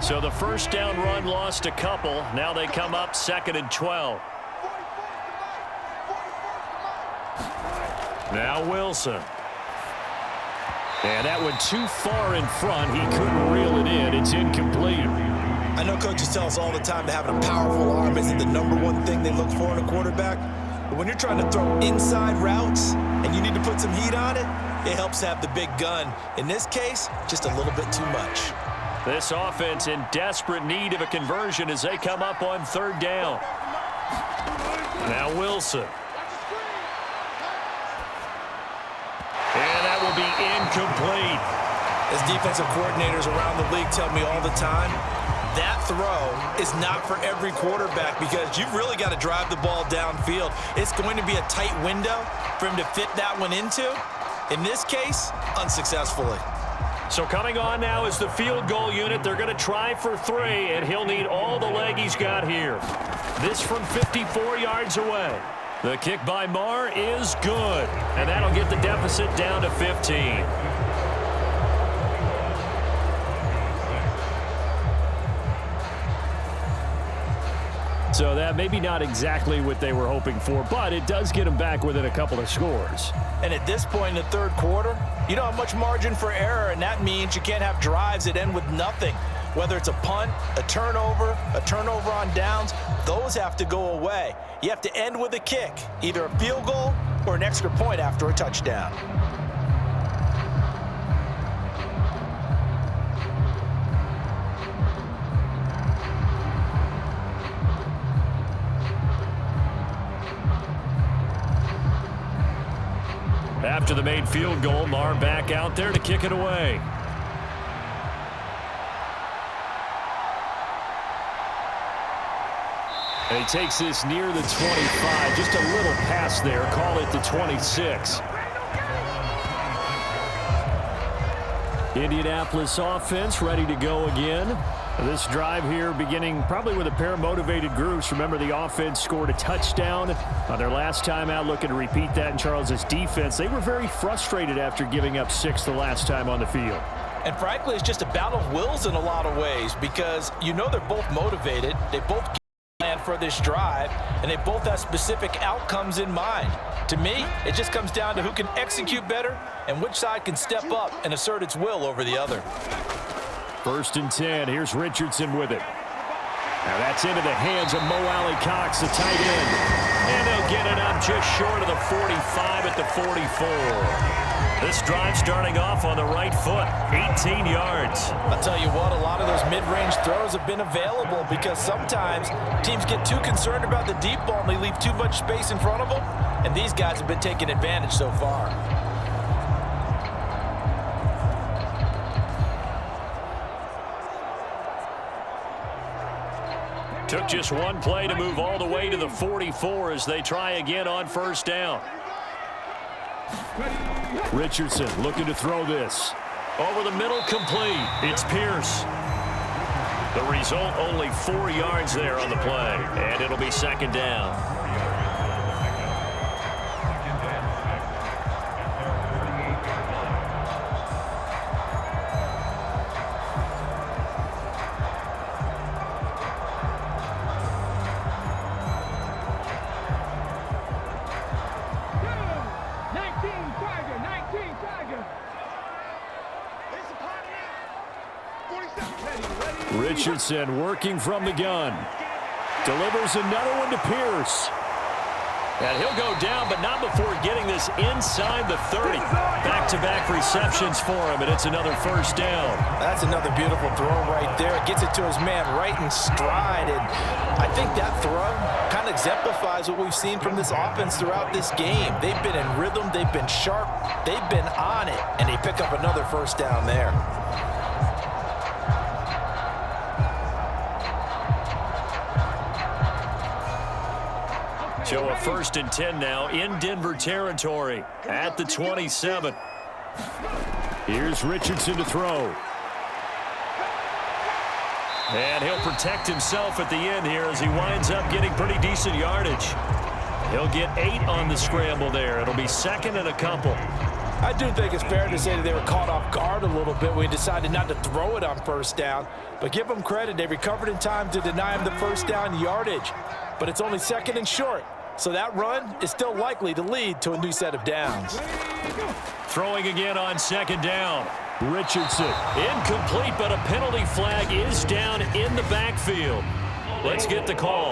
Speaker 2: So the 1st down run lost a couple. Now they come up 2nd and 12. Now Wilson. And that went too far in front. He couldn't reel it in. It's incomplete.
Speaker 3: I know coaches tell us all the time that having a powerful arm isn't the #1 thing they look for in a quarterback. But when you're trying to throw inside routes and you need to put some heat on it, it helps to have the big gun. In this case, just a little bit too much.
Speaker 2: This offense in desperate need of a conversion as they come up on 3rd down. Now Wilson. And that will be incomplete.
Speaker 3: As defensive coordinators around the league tell me all the time, that throw is not for every quarterback because you've really got to drive the ball downfield. It's going to be a tight window for him to fit that one into. In this case, unsuccessfully.
Speaker 2: So coming on now is the field goal unit. They're going to try for 3, and he'll need all the leg he's got here. This from 54 yards away. The kick by Marr is good, and that'll get the deficit down to 15.
Speaker 4: So that maybe not exactly what they were hoping for, but it does get them back within a couple of scores.
Speaker 3: And at this point in the 3rd quarter, you don't have much margin for error, and that means you can't have drives that end with nothing. Whether it's a punt, a turnover on downs, those have to go away. You have to end with a kick, either a field goal or an extra point after a touchdown.
Speaker 2: After the made field goal, Marr back out there to kick it away.
Speaker 4: And he takes this near the 25, just a little past there, call it the 26. Indianapolis offense ready to go again. This drive here beginning probably with a pair of motivated groups. Remember, the offense scored a touchdown on their last time out, looking to repeat that in Charles's defense. They were very frustrated after giving up 6 the last time on the field.
Speaker 3: And frankly, it's just a battle of wills in a lot of ways because you know they're both motivated. They both plan for this drive, and they both have specific outcomes in mind. To me, it just comes down to who can execute better and which side can step up and assert its will over the other.
Speaker 4: 1st and 10. Here's Richardson with it. Now that's into the hands of Mo Alley Cox, the tight end. And they'll get it up just short of the 45 at the 44.
Speaker 2: This drive starting off on the right foot, 18 yards.
Speaker 3: I'll tell you what, a lot of those mid-range throws have been available because sometimes teams get too concerned about the deep ball and they leave too much space in front of them, and these guys have been taking advantage so far.
Speaker 2: Took just one play to move all the way to the 44 as they try again on first down.
Speaker 4: Richardson looking to throw this.
Speaker 2: Over the middle, complete. It's Pierce. The result, only 4 yards there on the play, and it'll be second down.
Speaker 4: Richardson working from the gun. Delivers another one to Pierce.
Speaker 2: And he'll go down, but not before getting this inside the 30. Back-to-back receptions for him, and it's another first down.
Speaker 3: That's another beautiful throw right there. It gets it to his man right in stride, and I think that throw kind of exemplifies what we've seen from this offense throughout this game. They've been in rhythm, they've been sharp, they've been on it, and they pick up another first down there.
Speaker 2: So a 1st and 10 now in Denver territory at the 27.
Speaker 4: Here's Richardson to throw.
Speaker 2: And he'll protect himself at the end here as he winds up getting pretty decent yardage. He'll get 8 on the scramble there. It'll be second and a couple.
Speaker 3: I do think it's fair to say that they were caught off guard a little bit when he decided not to throw it on first down. But give them credit. They recovered in time to deny him the first down yardage. But it's only second and short. So that run is still likely to lead to a new set of downs.
Speaker 2: Throwing again on second down.
Speaker 4: Richardson.
Speaker 2: Incomplete, but a penalty flag is down in the backfield. Let's get the call.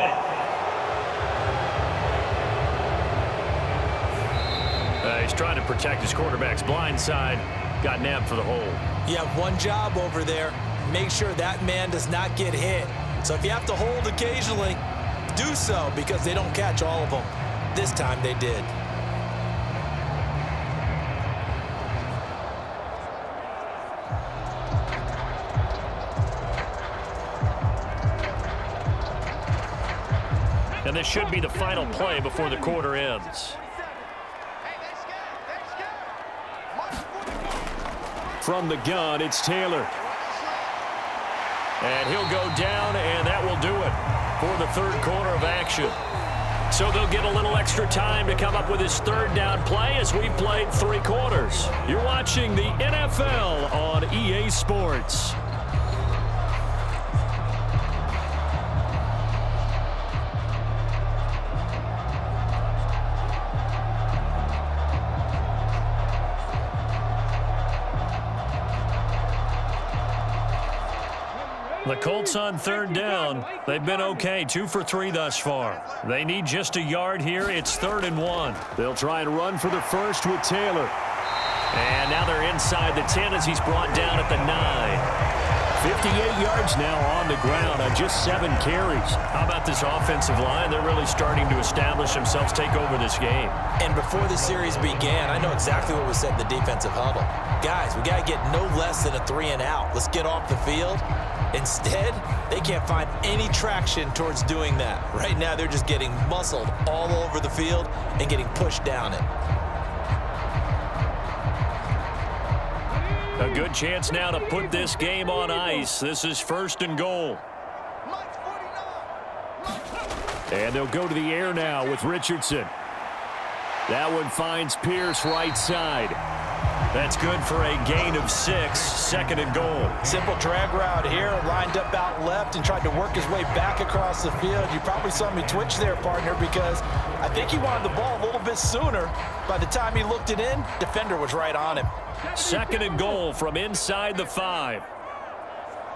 Speaker 2: He's trying to protect his quarterback's blind side. Got nabbed for the hold.
Speaker 3: You have one job over there. Make sure that man does not get hit. So if you have to hold occasionally, do so, because they don't catch all of them. This time they did.
Speaker 2: And this should be the final play before the quarter ends.
Speaker 4: From the gun, it's Taylor.
Speaker 2: And he'll go down, and that will do it for the third quarter of action. So they'll get a little extra time to come up with his third down play as we played 3 quarters.
Speaker 4: You're watching the NFL on EA Sports.
Speaker 2: The Colts on third down. They've been okay, 2 for 3 thus far. They need just a yard here. It's 3rd and 1.
Speaker 4: They'll try and run for the first with Taylor.
Speaker 2: And now they're inside the 10 as he's brought down at the 9.
Speaker 4: 58 yards now on the ground on just 7 carries.
Speaker 2: How about this offensive line? They're really starting to establish themselves, take over this game.
Speaker 3: And before the series began, I know exactly what was said in the defensive huddle. Guys, we got to get no less than a 3 and out. Let's get off the field. Instead, they can't find any traction towards doing that. Right now, they're just getting muscled all over the field and getting pushed down it.
Speaker 2: A good chance now to put this game on ice. This is 1st and goal.
Speaker 4: And they'll go to the air now with Richardson. That one finds Pierce right side.
Speaker 2: That's good for a gain of 6, 2nd and goal.
Speaker 3: Simple drag route here, lined up out left and tried to work his way back across the field. You probably saw me twitch there, partner, because I think he wanted the ball a little bit sooner. By the time he looked it in, defender was right on him.
Speaker 2: 2nd and goal from inside the 5.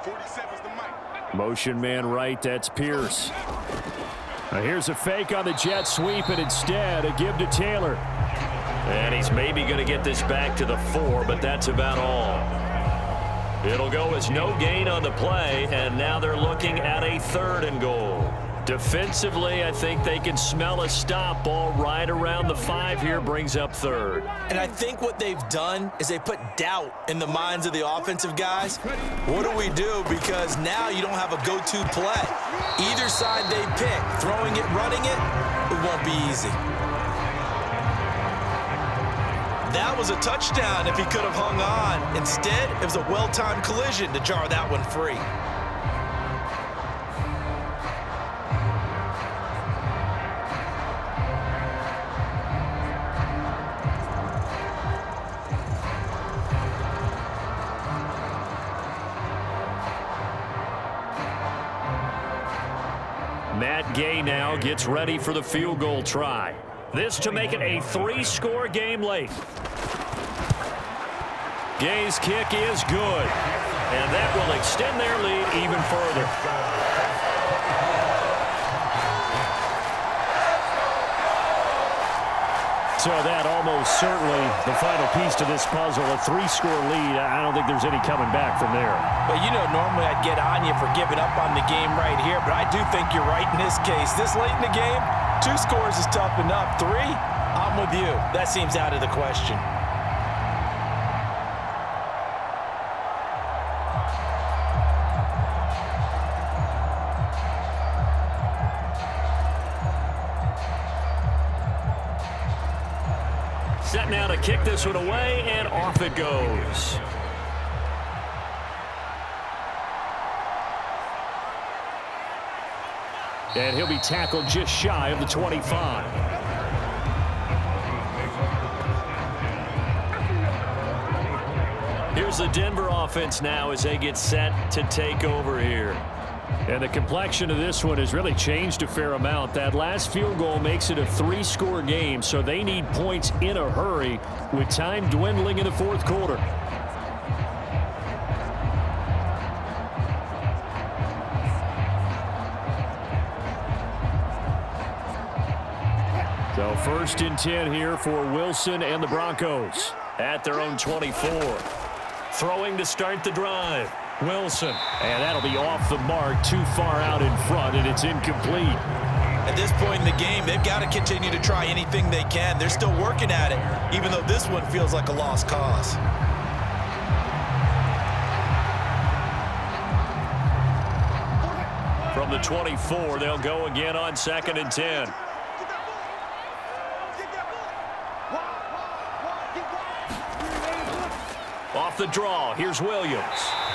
Speaker 5: 47's the mic.
Speaker 4: Motion man right, that's Pierce. Now here's a fake on the jet sweep, and instead a give to Taylor.
Speaker 2: And he's maybe going to get this back to the 4, but that's about all. It'll go as no gain on the play, and now they're looking at a 3rd and goal. Defensively, I think they can smell a stop. Ball right around the 5 here, brings up 3rd.
Speaker 3: And I think what they've done is they put doubt in the minds of the offensive guys. What do we do? Because now you don't have a go-to play. Either side they pick, throwing it, running it, it won't be easy. That was a touchdown if he could have hung on. Instead, it was a well-timed collision to jar that one free.
Speaker 2: Matt Gay now gets ready for the field goal try. This to make it a 3-score game late. Gay's kick is good, and that will extend their lead even further.
Speaker 4: So that almost certainly the final piece to this puzzle, a 3-score lead. I don't think there's any coming back from there.
Speaker 3: But, you know, normally I'd get on you for giving up on the game right here, but I do think you're right in this case. This late in the game, 2 scores is tough enough. 3, I'm with you. That seems out of the question.
Speaker 2: Set now to kick this one away, and off it goes.
Speaker 4: And he'll be tackled just shy of the 25.
Speaker 2: Here's the Denver offense now as they get set to take over here.
Speaker 4: And the complexion of this one has really changed a fair amount. That last field goal makes it a 3-score game, so they need points in a hurry with time dwindling in the 4th quarter. So 1st and 10 here for Wilson and the Broncos.
Speaker 2: At their own 24. Throwing to start the drive. Wilson.
Speaker 4: And that'll be off the mark, too far out in front, and it's incomplete.
Speaker 3: At this point in the game, they've got to continue to try anything they can. They're still working at it, even though this one feels like a lost cause.
Speaker 2: From the 24, they'll go again on 2nd and 10. Off the draw, here's Williams.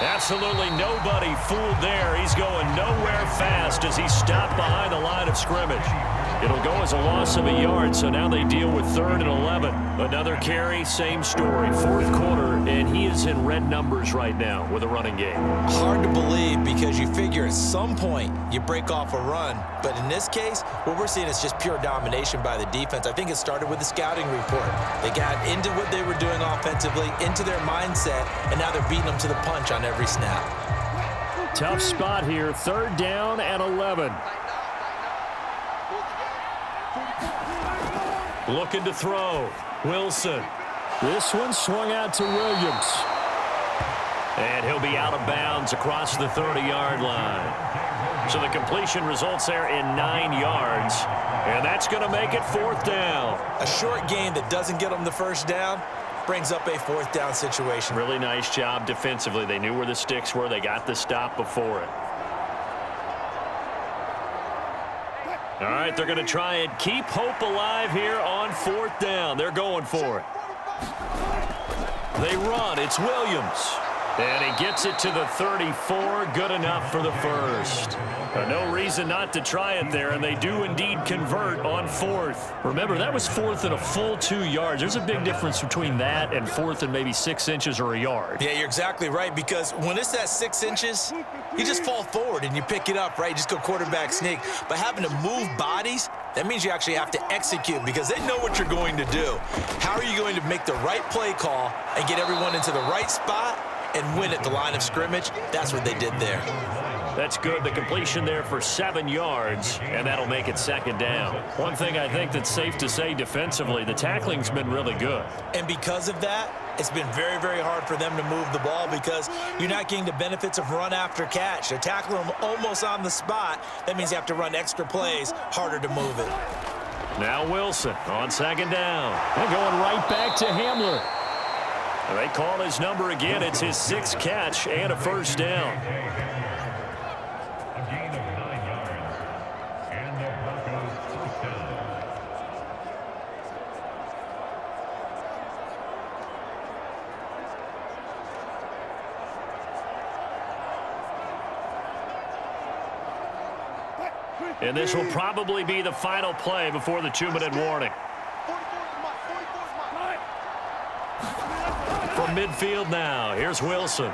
Speaker 2: Absolutely nobody fooled there. He's going nowhere fast as he's stopped behind the line of scrimmage. It'll go as a loss of a yard, so now they deal with 3rd and 11. Another carry, same story. 4th quarter, and he is in red numbers right now with a running game.
Speaker 3: Hard to believe because you figure at some point you break off a run. But in this case, what we're seeing is just pure domination by the defense. I think it started with the scouting report. They got into what they were doing offensively, into their mindset, and now they're beating them to the punch on every snap.
Speaker 4: Tough spot here, 3rd down and 11.
Speaker 2: Looking to throw. Wilson.
Speaker 4: This one swung out to Williams.
Speaker 2: And he'll be out of bounds across the 30-yard line. So the completion results there in 9 yards. And that's going to make it 4th down.
Speaker 3: A short gain that doesn't get them the 1st down brings up a 4th down situation.
Speaker 2: Really nice job defensively. They knew where the sticks were. They got the stop before it. All right, they're going to try and keep hope alive here on 4th down. They're going for it. They run. It's Williams. And he gets it to the 34. Good enough for the 1st. No reason not to try it there, and they do indeed convert on 4th.
Speaker 4: Remember, that was 4th and a full 2 yards. There's a big difference between that and 4th and maybe 6 inches or a yard.
Speaker 3: Yeah, you're exactly right, because when it's that 6 inches, you just fall forward and you pick it up, right? You just go quarterback sneak. But having to move bodies, that means you actually have to execute because they know what you're going to do. How are you going to make the right play call and get everyone into the right spot and win at the line of scrimmage? That's what they did there.
Speaker 2: That's good. The completion there for 7 yards, and that'll make it 2nd down. One thing I think that's safe to say defensively, the tackling's been really good.
Speaker 3: And because of that, it's been very, very hard for them to move the ball because you're not getting the benefits of run after catch. They're tackling them almost on the spot. That means you have to run extra plays, harder to move it.
Speaker 2: Now Wilson on 2nd down.
Speaker 4: And going right back to Hamler.
Speaker 2: They call his number again. It's his 6th catch and a 1st down.
Speaker 7: A gain of 9 yards. And the Broncos 1st down.
Speaker 2: And this will probably be the final play before the 2-minute warning. From midfield now, here's Wilson.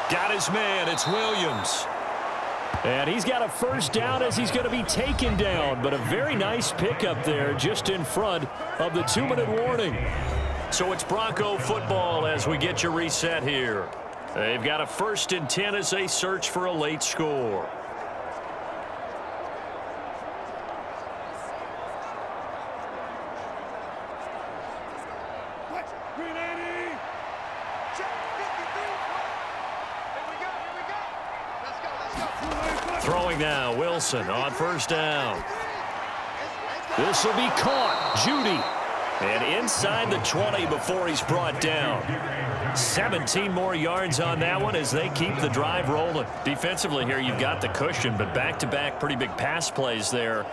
Speaker 2: Got his man, it's Williams.
Speaker 4: And he's got a 1st down as he's going to be taken down. But a very nice pickup there just in front of the 2-minute warning.
Speaker 2: So it's Bronco football as we get you reset here. They've got a 1st and 10 as they search for a late score. Throwing now, Wilson on 1st down.
Speaker 4: This will be caught. Judy.
Speaker 2: And inside the 20 before he's brought down. 17 more yards on that one as they keep the drive rolling. Defensively here, you've got the cushion, but back-to-back pretty big pass plays there.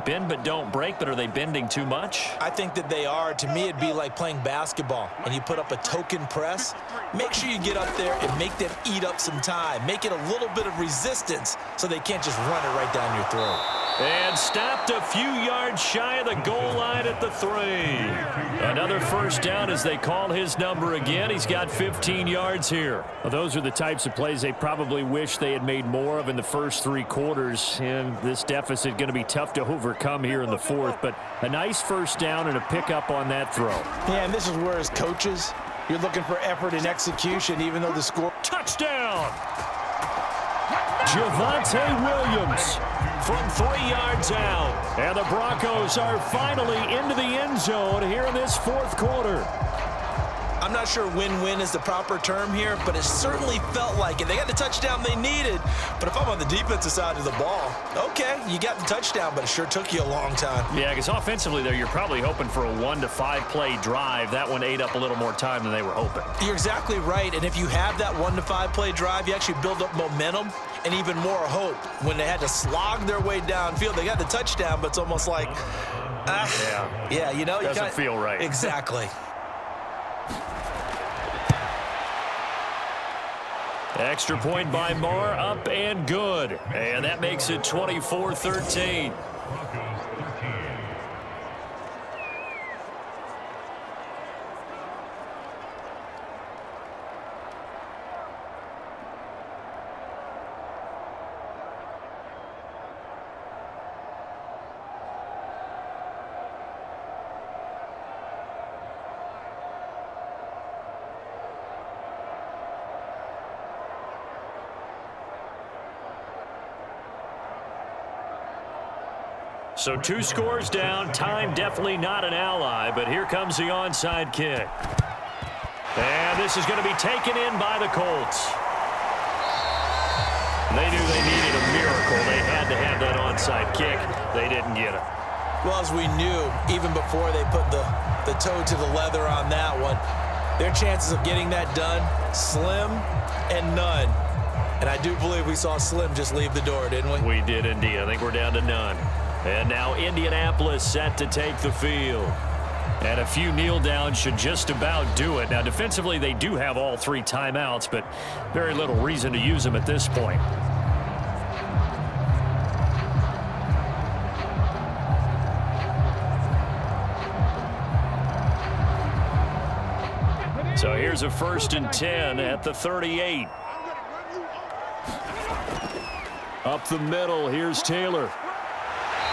Speaker 2: Bend but don't break, but are they bending too much?
Speaker 3: I think that they are. To me, it'd be like playing basketball, and you put up a token press. Make sure you get up there and make them eat up some time. Make it a little bit of resistance so they can't just run it right down your throat.
Speaker 2: And stopped a few yards shy of the goal line at the 3. Another 1st down as they call his number again. He's got 15 yards here.
Speaker 4: Well, those are the types of plays they probably wish they had made more of in the first 3 quarters. And this deficit going to be tough to overcome here in the 4th. But a nice 1st down and a pickup on that throw.
Speaker 3: Yeah, and this is where as coaches, you're looking for effort and execution even though the score.
Speaker 2: Touchdown!
Speaker 4: Javonte Williams
Speaker 2: from 3 yards out.
Speaker 4: And the Broncos are finally into the end zone here in this 4th quarter.
Speaker 3: I'm not sure win-win is the proper term here, but it certainly felt like it. They got the touchdown they needed, but if I'm on the defensive side of the ball, okay, you got the touchdown, but it sure took you a long time.
Speaker 2: Yeah, because offensively there, you're probably hoping for a 1 to 5 play drive. That one ate up a little more time than they were hoping.
Speaker 3: You're exactly right, and if you have that 1 to 5 play drive, you actually build up momentum and even more hope. When they had to slog their way downfield, they got the touchdown, but it's almost like, yeah, you know.
Speaker 2: Doesn't feel right.
Speaker 3: Exactly.
Speaker 2: Extra point by Marr, up and good. And that makes it 24-13. So 2 scores down. Time definitely not an ally, but here comes the onside kick. And this is going to be taken in by the Colts. They knew they needed a miracle. They had to have that onside kick. They didn't get it.
Speaker 3: Well, as we knew, even before they put the toe to the leather on that one, their chances of getting that done, slim and none. And I do believe we saw Slim just leave the door, didn't we?
Speaker 2: We did indeed. I think we're down to none. And now Indianapolis set to take the field. And a few kneel downs should just about do it. Now, defensively, they do have all 3 timeouts, but very little reason to use them at this point. So here's a 1st and 10 at the 38.
Speaker 4: Up the middle, here's Taylor.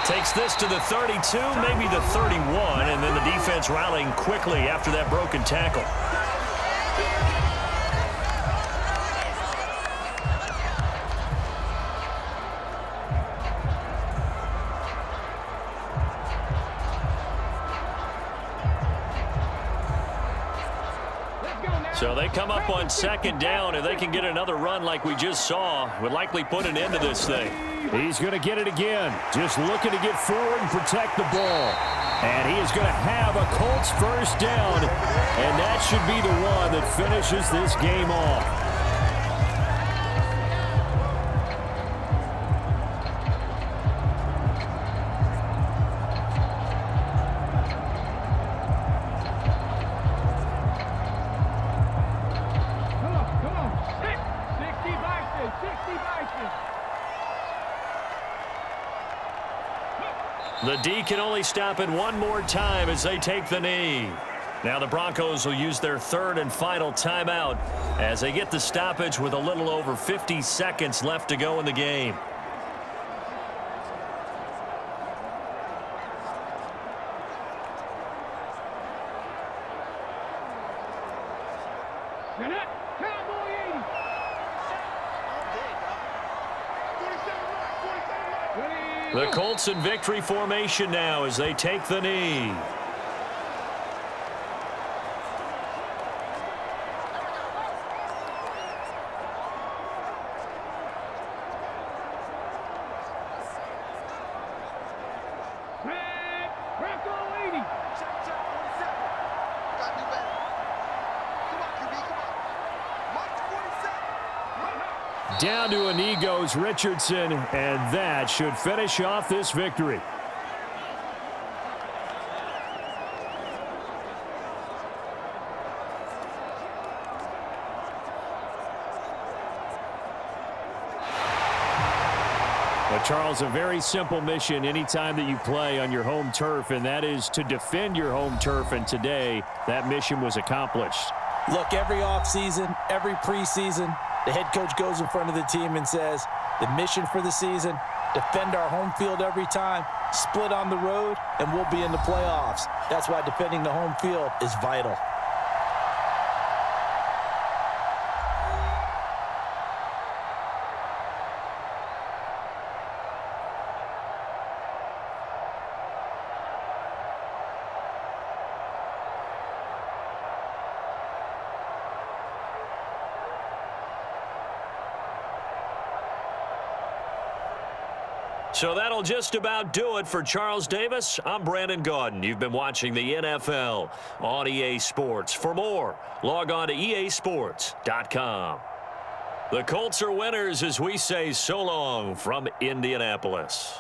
Speaker 2: Takes this to the 32, maybe the 31, and then the defense rallying quickly after that broken tackle. So they come up on second down. If they can get another run like we just saw, would likely put an end to this thing.
Speaker 4: He's going to get it again. Just looking to get forward and protect the ball. And he is going to have a Colts first down. And that should be the one that finishes this game off.
Speaker 2: The D can only stop it one more time as they take the knee. Now the Broncos will use their third and final timeout as they get the stoppage with a little over 50 seconds left to go in the game. The Colts in victory formation now as they take the knee.
Speaker 4: Down to a knee goes Richardson, and that should finish off this victory. But Charles, a very simple mission anytime that you play on your home turf, and that is to defend your home turf, and today that mission was accomplished.
Speaker 3: Look, every offseason, every preseason, the head coach goes in front of the team and says, the mission for the season, defend our home field every time, split on the road, and we'll be in the playoffs. That's why defending the home field is vital.
Speaker 2: So that'll just about do it for Charles Davis. I'm Brandon Gaudin. You've been watching the NFL on EA Sports. For more, log on to easports.com. The Colts are winners as we say so long from Indianapolis.